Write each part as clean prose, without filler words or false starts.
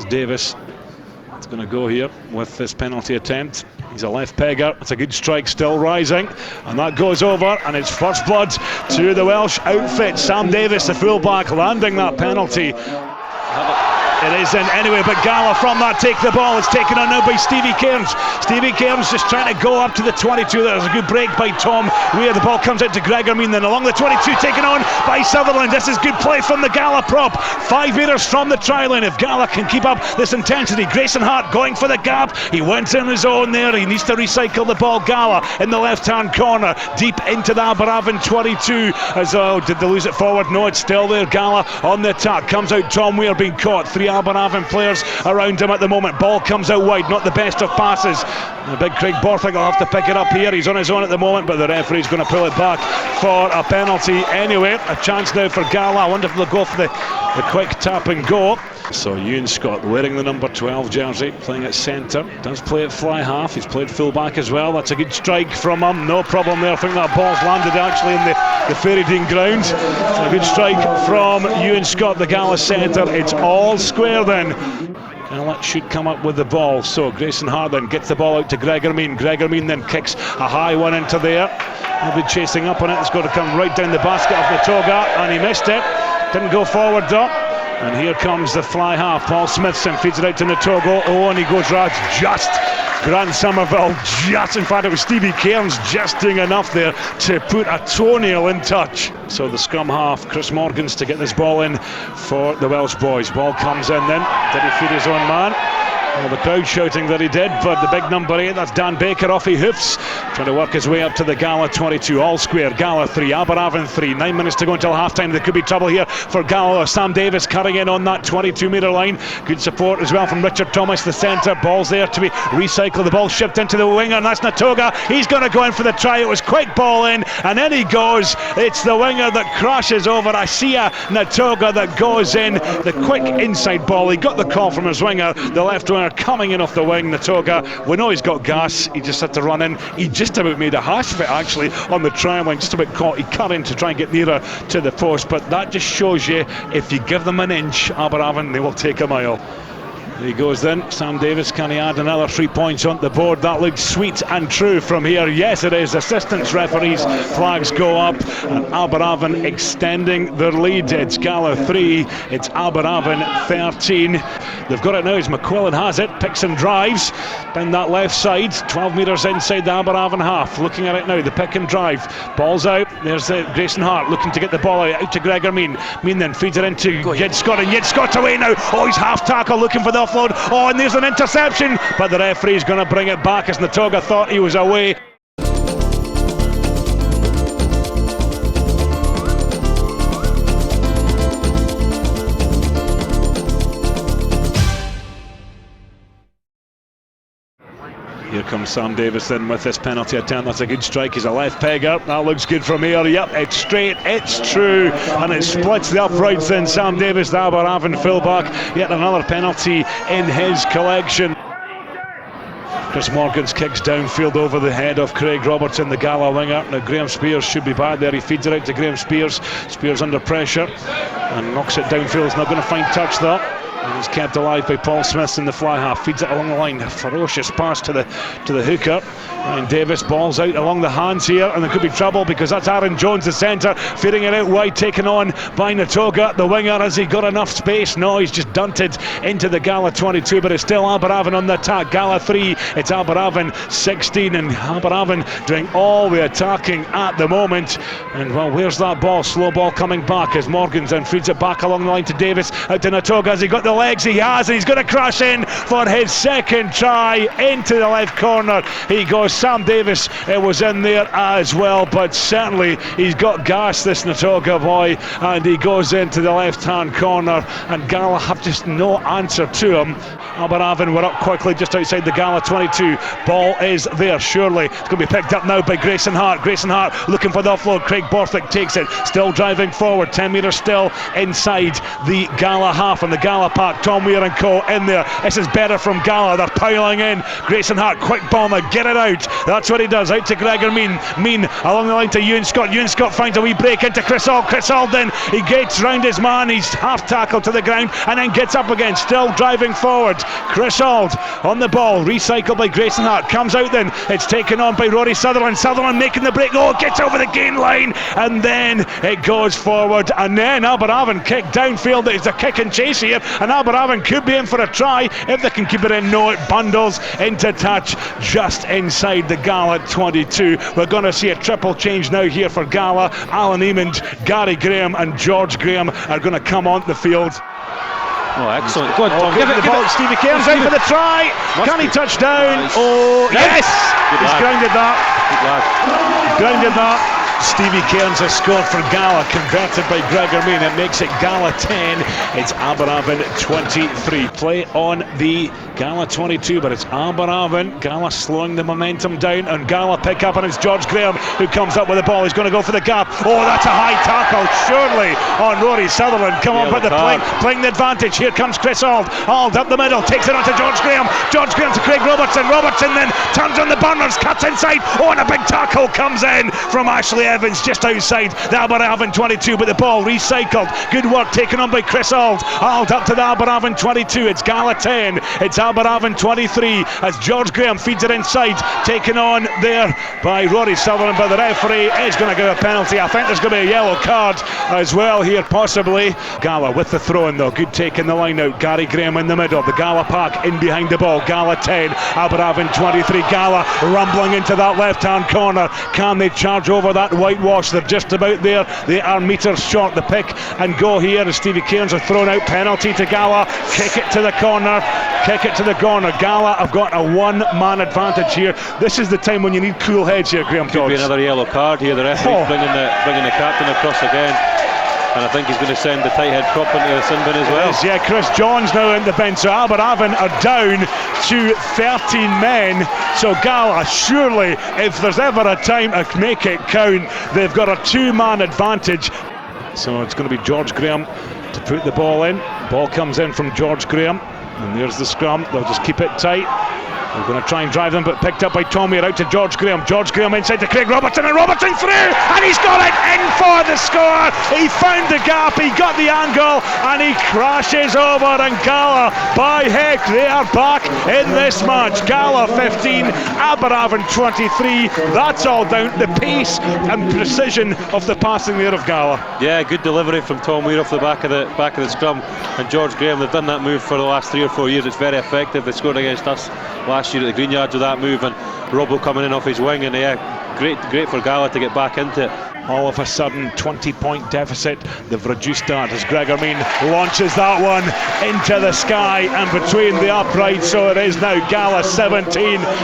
Davis is going to go here with this penalty attempt. He's a left pegger. It's a good strike, still rising, and that goes over, and it's first blood to the Welsh outfit. Sam Davis, the fullback, landing that penalty. It is in anyway, but Gala from that take the ball. It's taken on now by Stevie Cairns. Stevie Cairns just trying to go up to the 22. There's a good break by Tom Weir. The ball comes out to Gregor Mean, then along the 22, taken on by Sutherland. This is good play from the Gala prop. 5 metres from the try line. If Gala can keep up this intensity, Grayson Hart going for the gap. He went in his own there. He needs to recycle the ball. Gala in the left-hand corner, deep into the Aberavon 22. As did they lose it forward? No, it's still there. Gala on the attack. Comes out Tom Weir being caught. 3 Aberavon players around him at the moment. Ball comes out wide, not the best of passes. The big Craig Borthwick will have to pick it up here. He's on his own at the moment, but the referee's going to pull it back for a penalty anyway. A chance now for Gala. I wonder if they'll go for the quick tap and go. So Ewan Scott wearing the number 12 jersey, playing at centre, does play at fly half. He's played full back as well. That's a good strike from him, no problem there. I think that ball's landed actually in the Ferrydean ground. A good strike from Ewan Scott, the Gala centre. It's all square then. Gala should come up with the ball. So Grayson Hart then gets the ball out to Gregor Mean. Gregor Mean then kicks a high one into there. He'll be chasing up on it. It's going to come right down the basket of Natoga, and he missed it. Didn't go forward though. And here comes the fly half. Paul Smithson feeds it out to Natogo. Oh, and he goes right just. Grant Somerville just, in fact it was Stevie Cairns just doing enough there to put a toenail in touch. So the scrum half, Chris Morgans, to get this ball in for the Welsh boys. Ball comes in then. Did he feed his own man? Well, the crowd shouting that he did, but the big number 8, that's Dan Baker, off he hoofs, trying to work his way up to the Gala 22. All square, Gala 3, Aberavon 3. 9 minutes to go until half time. There could be trouble here for Gala. Sam Davis cutting in on that 22 metre line. Good support as well from Richard Thomas, the centre. Ball's there to be recycled. The ball shipped into the winger, and that's Natoga. He's going to go in for the try. It was quick ball in, and then he goes. It's the winger that crashes over Asia Natoga that goes in. The quick inside ball. He got the call from his winger, the left winger coming in off the wing. Natoga, we know he's got gas. He just had to run in. He just about made a hash of it actually on the try line, just about caught. He cut in to try and get nearer to the post, but that just shows you if you give them an inch, Aberavon, they will take a mile. There he goes then, Sam Davis. Can he add another 3 points on the board? That looks sweet and true from here. Yes, it is. Assistants, referees, flags go up, and Aberavon extending their lead. It's Gala 3, it's Aberavon 13. They've got it now as McQuillan has it, picks and drives down that left side, 12 metres inside the Aberavon half. Looking at it now, the pick and drive. Ball's out, there's Grayson Hart looking to get the ball out to Gregor Mean. Mean then feeds it into Yed Scott, and Yed Scott's away now. Oh, he's half tackle looking for the offload. Oh, and there's an interception, but the referee's going to bring it back as Natoga thought he was away. Here comes Sam Davis then with this penalty attempt. That's a good strike. He's a left pegger. That looks good from here. Yep, it's straight, it's true, and it splits the uprights then. Sam Davis, the Aberavon fullback. Yet another penalty in his collection. Chris Morgans kicks downfield over the head of Craig Robertson, the Gala winger. Now Graham Spears should be back there. He feeds it out to Graham Spears. Spears under pressure and knocks it downfield. He's not going to find touch though. And he's kept alive by Paul Smith in the fly half. Feeds it along the line. A ferocious pass to the hooker. Ryan Davis, balls out along the hands here, and there could be trouble because that's Aaron Jones, the centre, feeding it out wide, taken on by Natoga, the winger. Has he got enough space? No, he's just dunted into the Gala 22, but it's still Aberavon on the attack. Gala 3, it's Aberavon 16, and Aberavon doing all the attacking at the moment. And well, where's that ball? Slow ball coming back as Morgans then feeds it back along the line to Davis, out to Natoga. Has he got the legs? He has, and he's going to crash in for his second try into the left corner. He goes. Sam Davis was in there as well, but certainly he's got gas, this Natoga boy, and he goes into the left hand corner, and Gala have just no answer to him. Aberavon were up quickly just outside the Gala 22. Ball is there, surely it's going to be picked up now by Grayson Hart. Grayson Hart looking for the offload. Craig Borthwick takes it, still driving forward, 10 metres still inside the Gala half, and the Gala pass Hart, Tom Weir and co in there. This is better from Gala. They're piling in. Grayson Hart, quick ball now, get it out. That's what he does. Out to Gregor Mean. Mean along the line to Ewan Scott. Ewan Scott finds a wee break into Chris Auld. Chris Auld then he gets round his man. He's half tackled to the ground and then gets up again. Still driving forward. Chris Auld on the ball. Recycled by Grayson Hart. Comes out then. It's taken on by Rory Sutherland. Sutherland making the break. Oh, gets over the gain line and then it goes forward. And then Aberavon kick downfield. It's a kick and chase here. And Aberavon could be in for a try if they can keep it in. No, it bundles into touch just inside the Gala 22. We're going to see a triple change now here for Gala. Alan Eamond, Gary Graham and George Graham are going to come on the field. Oh, excellent. Go on, Tom. Give it the ball. Stevie Cairns out for the try. Can he touch down? Nice. Oh, yes! Good He's lad. grounded that. Good lad. Grounded that. Stevie Cairns has scored for Gala, converted by Gregor Mean. It makes it Gala 10. It's Aberavon 23. Play on the Gala 22, but it's Aberavon. Gala slowing the momentum down, and Gala pick up, and it's George Graham who comes up with the ball. He's going to go for the gap. Oh, that's a high tackle, surely, on Rory Sutherland. Come on, but the playing the advantage. Here comes Chris Auld. Auld up the middle, takes it on to George Graham. George Graham to Craig Robertson. Robertson then turns on the burners, cuts inside. Oh, and a big tackle comes in from Ashley Evans just outside the Aberavon 22, but the ball recycled. Good work taken on by Chris Auld. Auld up to the Aberavon 22. It's Gala 10. It's Aberavon 23 as George Graham feeds it inside. Taken on there by Rory Sutherland, but the referee is going to give a penalty. I think there's going to be a yellow card as well here, possibly. Gala with the throw in though. Good take in the line out. Gary Graham in the middle. The Gala pack in behind the ball. Gala 10. Aberavon 23. Gala rumbling into that left hand corner. Can they charge over that whitewash? They're just about there. They are meters short. The pick and go here as Stevie Cairns are thrown out. Penalty to Gala. Kick it to the corner. Kick it to the corner. Gala have got a one-man advantage here. This is the time when you need cool heads here, Graeme Dodds. Could be another yellow card here. The referee bringing the captain across again. And I think he's going to send the tight head prop into the sin bin as well. Yes, yeah, Chris Johns now in the bench. So Aberavon are down to 13 men. So Gala, surely, if there's ever a time to make it count, they've got a two-man advantage. So it's going to be George Graham to put the ball in. Ball comes in from George Graham. And there's the scrum. They'll just keep it tight. They're going to try and drive them, but picked up by Tom Weir. Out to George Graham. George Graham inside to Craig Robertson, and Robertson through, and he's got it in for the score. He found the gap, he got the angle, and he crashes over. And Gala, by heck, they are back in this match. Gala 15, Aberavon 23. That's all down to the pace and precision of the passing there of Gala. Yeah, good delivery from Tom Weir off the back of the scrum, and George Graham. They've done that move for the last 3 or 4 years. It's very effective. They scored against us last year at the Green Yards with that move, and Robbo coming in off his wing, and yeah, great for Gala to get back into it. All of a sudden, 20-point deficit. They've reduced that as Gregor Mean launches that one into the sky and between the uprights. So it is now Gala 17.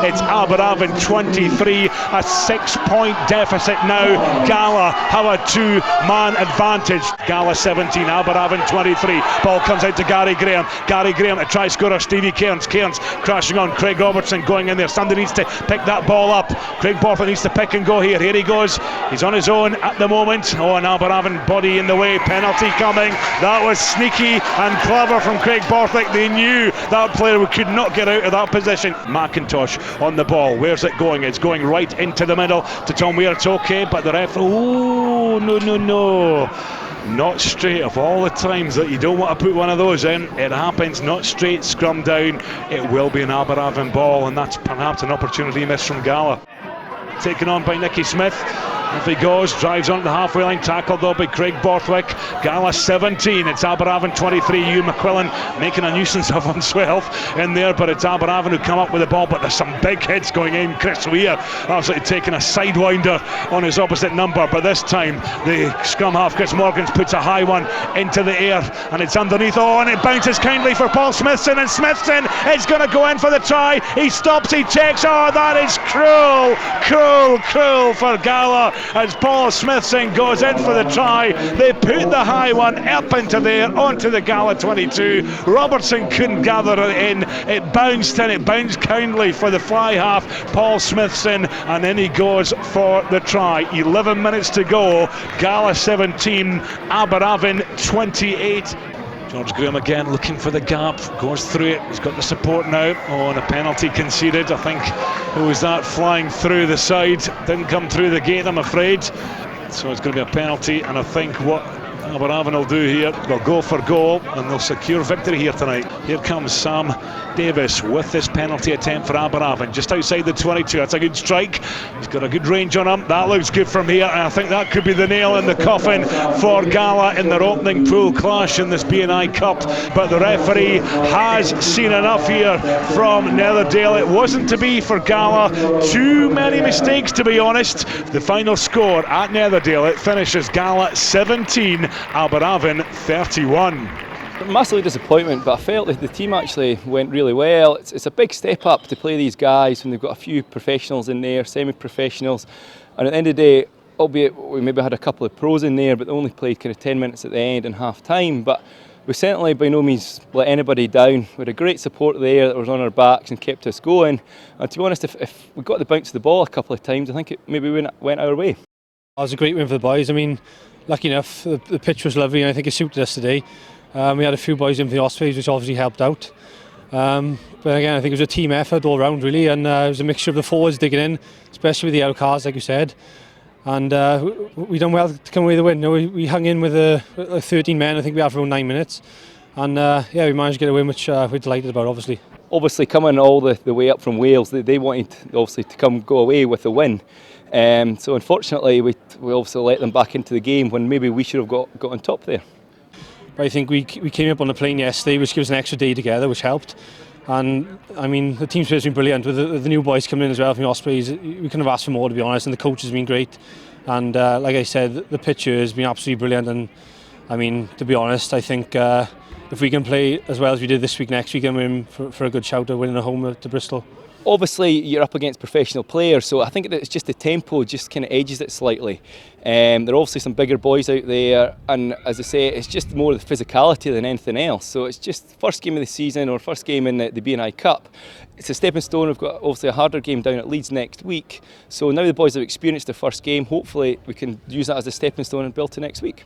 It's Aberavon 23. A 6-point deficit now. Gala have a two-man advantage. Gala 17, Aberavon 23. Ball comes out to Gary Graham. Gary Graham, a try scorer, Stevie Cairns. Cairns crashing on. Craig Robertson going in there. Somebody needs to pick that ball up. Craig Borthwick needs to pick and go here. Here he goes. He's on his own at the moment. Oh, and Aberavon body in the way. Penalty coming. That was sneaky and clever from Craig Borthwick. They knew that player could not get out of that position. McIntosh on the ball. Where's it going? It's going right into the middle to Tom Weir. It's okay, but the ref, oh, no. Not straight. Of all the times that you don't want to put one of those in, it happens. Not straight. Scrum down. It will be an Aberavon ball, and that's perhaps an opportunity missed from Gala. Taken on by Nicky Smith. If he goes, drives onto the halfway line, tackled though by Craig Borthwick. Gala 17, it's Aberavon 23. Hugh McQuillan making a nuisance of himself in there, but it's Aberavon who come up with the ball, but there's some big hits going in. Chris Weir absolutely taking a sidewinder on his opposite number, but this time the scrum half, Chris Morgans, puts a high one into the air, and it's underneath. Oh, and it bounces kindly for Paul Smithson, and Smithson is going to go in for the try. He stops, he checks. Oh, that is cruel for Gala as Paul Smithson goes in for the try. They put the high one up into there onto the Gala 22. Robertson couldn't gather it in. It bounced in. It bounced kindly for the fly half, Paul Smithson, and then he goes for the try. 11 minutes to go. Gala 17, Aberavon 28. George Graeme again looking for the gap, goes through it, he's got the support now. Oh, and a penalty conceded. I think who was that flying through the side, didn't come through the gate, I'm afraid. So it's going to be a penalty, and I think what Aberavon will do here, they'll go for goal and they'll secure victory here tonight. Here comes Sam Davis with this penalty attempt for Aberavon, just outside the 22. That's a good strike, he's got a good range on him, that looks good from here, and I think that could be the nail in the coffin for Gala in their opening pool clash in this B&I Cup. But the referee has seen enough here from Netherdale. It wasn't to be for Gala, too many mistakes to be honest. The final score at Netherdale, it finishes Gala 17, Aberavon 31. Massively disappointment, but I felt that the team actually went really well. It's a big step up to play these guys when they've got a few professionals in there, semi-professionals, and at the end of the day, albeit we maybe had a couple of pros in there, but they only played kind of 10 minutes at the end and half time, but we certainly by no means let anybody down. We had a great support there that was on our backs and kept us going, and to be honest, if we got the bounce of the ball a couple of times, I think it maybe went our way. It was a great win for the boys. I mean, lucky enough, the pitch was lovely and I think it suited us today. We had a few boys in for the Ospreys, which obviously helped out. But again, I think it was a team effort all round really, and it was a mixture of the forwards digging in, especially with the out cars, like you said. And we done well to come away with the win. You know, we hung in with 13 men. I think we had for around 9 minutes, and yeah, we managed to get a win, which we're delighted about, obviously. Obviously, coming all the way up from Wales, they wanted obviously to go away with a win. So unfortunately, we obviously let them back into the game when maybe we should have got on top there. But I think we came up on the plane yesterday, which gives an extra day together, which helped. And I mean, the team spirit's been brilliant with the new boys coming in as well from the Ospreys. We couldn't have asked for more, to be honest, and the coach has been great. And like I said, the pitch has been absolutely brilliant. And I mean, to be honest, I think if we can play as well as we did this week, next week, then we're in for a good shout of winning at home to Bristol. Obviously, you're up against professional players, so I think that it's just the tempo just kind of edges it slightly. There are obviously some bigger boys out there, and as I say, it's just more the physicality than anything else. So it's just first game of the season or first game in the B&I Cup. It's a stepping stone. We've got obviously a harder game down at Leeds next week. So now the boys have experienced their first game. Hopefully, we can use that as a stepping stone and build to next week.